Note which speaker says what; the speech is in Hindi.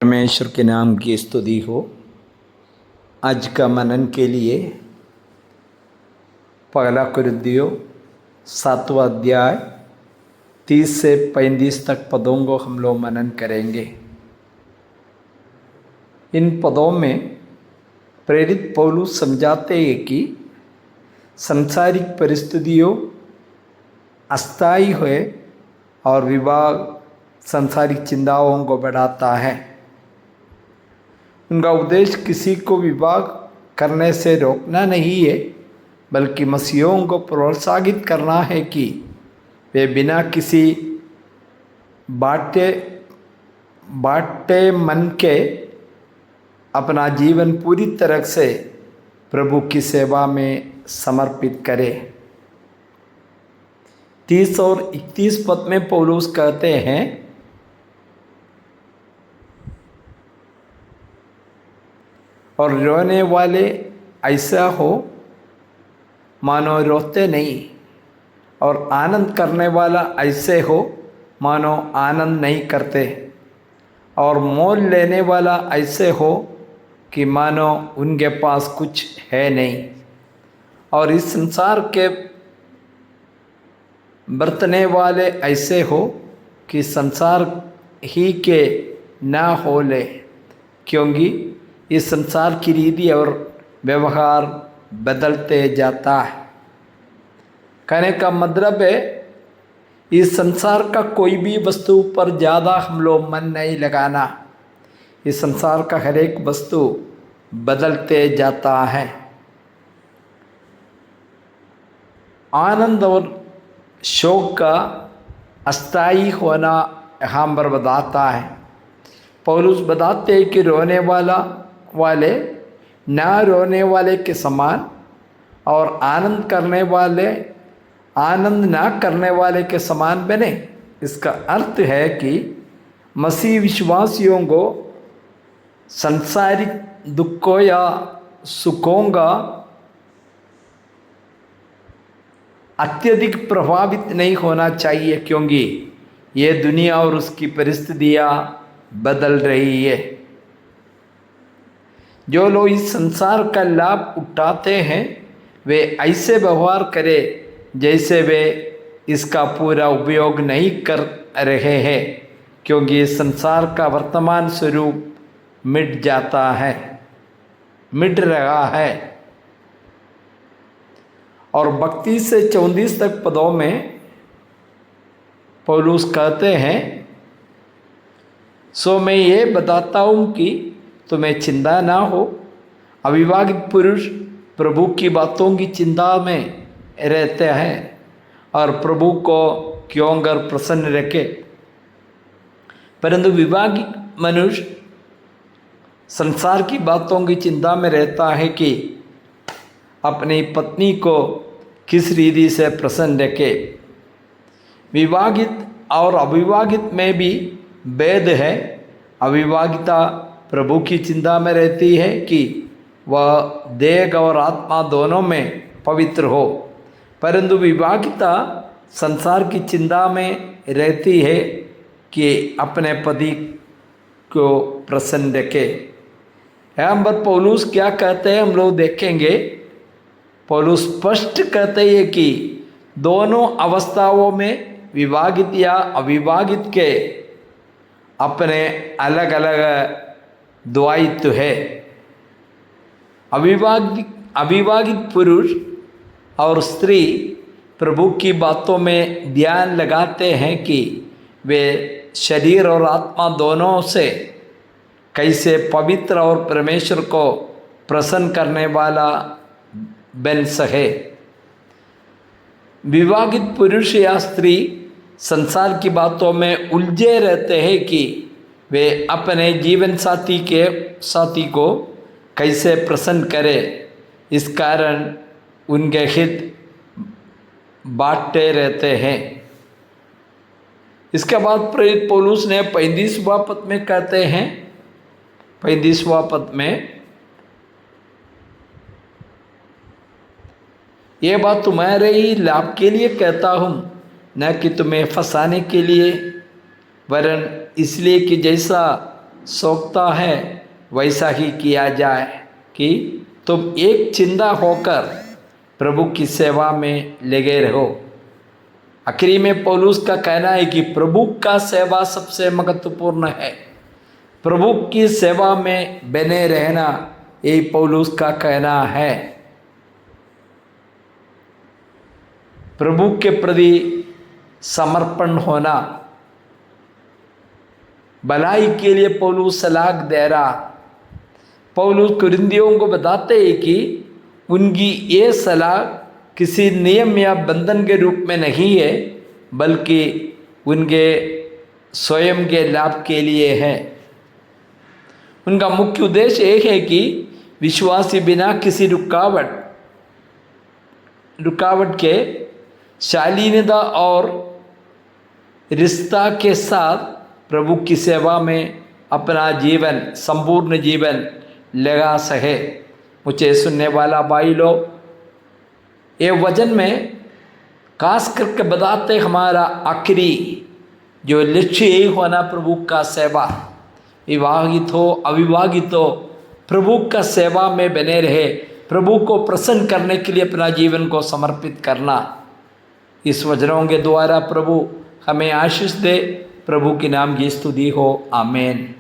Speaker 1: परमेश्वर के नाम की स्तुति हो। आज का मनन के लिए पहला कुरिन्थियों 7वां अध्याय 30 से 35 तक पदों को हम लोग मनन करेंगे। इन पदों में प्रेरित पौलुस समझाते हैं कि सांसारिक परिस्थितियों अस्थायी है और विवाह सांसारिक चिंताओं को बढ़ाता है। उनका उद्देश्य किसी को विवाह करने से रोकना नहीं है, बल्कि मसीहों को प्रोत्साहित करना है कि वे बिना किसी बाटे मन के अपना जीवन पूरी तरह से प्रभु की सेवा में समर्पित करें। 30 और 31 पद में पौलुस कहते हैं, और रोने वाले ऐसा हो मानो रोते नहीं, और आनंद करने वाला ऐसे हो मानो आनंद नहीं करते, और मोल लेने वाला ऐसे हो कि मानो उनके पास कुछ है नहीं, और इस संसार के बरतने वाले ऐसे हो कि संसार ही के ना हो ले, क्योंकि इस संसार की रीति और व्यवहार बदलते जाता है। कहने का मतलब है, इस संसार का कोई भी वस्तु पर ज़्यादा हम लोग मन नहीं लगाना। इस संसार का हर एक वस्तु बदलते जाता है। आनंद और शोक का अस्थायी होना यहाँ पर बताता है। पौलुस बताते हैं कि रोने वाले ना रोने वाले के समान, और आनंद करने वाले आनंद ना करने वाले के समान बने। इसका अर्थ है कि मसीह विश्वासियों को सांसारिक दुखों या सुखों का अत्यधिक प्रभावित नहीं होना चाहिए, क्योंकि ये दुनिया और उसकी परिस्थितियाँ बदल रही है। जो लोग इस संसार का लाभ उठाते हैं वे ऐसे व्यवहार करें जैसे वे इसका पूरा उपयोग नहीं कर रहे हैं, क्योंकि इस संसार का वर्तमान स्वरूप मिट रहा है। और 32 से 34 तक पदों में पौलुस कहते हैं, सो मैं ये बताता हूँ कि तुम्हें चिंता ना हो। अविवाहित पुरुष प्रभु की बातों की चिंता में रहते हैं और प्रभु को क्यों कर प्रसन्न रखे, परंतु विवाहित मनुष्य संसार की बातों की चिंता में रहता है कि अपनी पत्नी को किस रीति से प्रसन्न रखे। विवाहित और अविवाहित में भी भेद है। अविवाहिता प्रभु की चिंता में रहती है कि वह देह और आत्मा दोनों में पवित्र हो, परंतु विवाहिता संसार की चिंता में रहती है कि अपने पति को प्रसन्न रखे। यहाँ पर पौलुस क्या कहते हैं हम लोग देखेंगे। पौलुस स्पष्ट कहते हैं कि दोनों अवस्थाओं में विवाहित या अविवाहित के अपने अलग अलग दायित्व है। अविवाहित पुरुष और स्त्री प्रभु की बातों में ध्यान लगाते हैं कि वे शरीर और आत्मा दोनों से कैसे पवित्र और परमेश्वर को प्रसन्न करने वाला बन सके। विवाहित पुरुष या स्त्री संसार की बातों में उलझे रहते हैं कि वे अपने जीवन साथी को कैसे प्रसन्न करें। इस कारण उनके हित बांटते रहते हैं। इसके बाद प्रेरित पौलुस ने 35वां पद में कहते हैं, 35वां पद में, ये बात तुम्हारे ही लाभ के लिए कहता हूँ, न कि तुम्हें फंसाने के लिए, वरन इसलिए कि जैसा सोचता है वैसा ही किया जाए कि तुम एक चिंता होकर प्रभु की सेवा में लगे रहो। आखिरी में पौलुस का कहना है कि प्रभु का सेवा सबसे महत्वपूर्ण है। प्रभु की सेवा में बने रहना यही पौलुस का कहना है। प्रभु के प्रति समर्पण होना, भलाई के लिए पौलुस सलाह दे रहा। पौलुस कुरिन्थियों को बताते हैं कि उनकी ये सलाह किसी नियम या बंधन के रूप में नहीं है, बल्कि उनके स्वयं के लाभ के लिए है। उनका मुख्य उद्देश्य एक है कि विश्वासी बिना किसी रुकावट के शालीनता और रिश्ता के साथ प्रभु की सेवा में अपना जीवन, संपूर्ण जीवन लगा सके। मुझे सुनने वाला भाई लोग, ये वचन में खास करके बताते हमारा आखिरी जो लक्ष्य यही होना प्रभु का सेवा। विवाहित हो अविवाहित हो, प्रभु का सेवा में बने रहे, प्रभु को प्रसन्न करने के लिए अपना जीवन को समर्पित करना। इस वचनों के द्वारा प्रभु हमें आशीष दे। प्रभु के नाम की स्तुति हो। आमीन।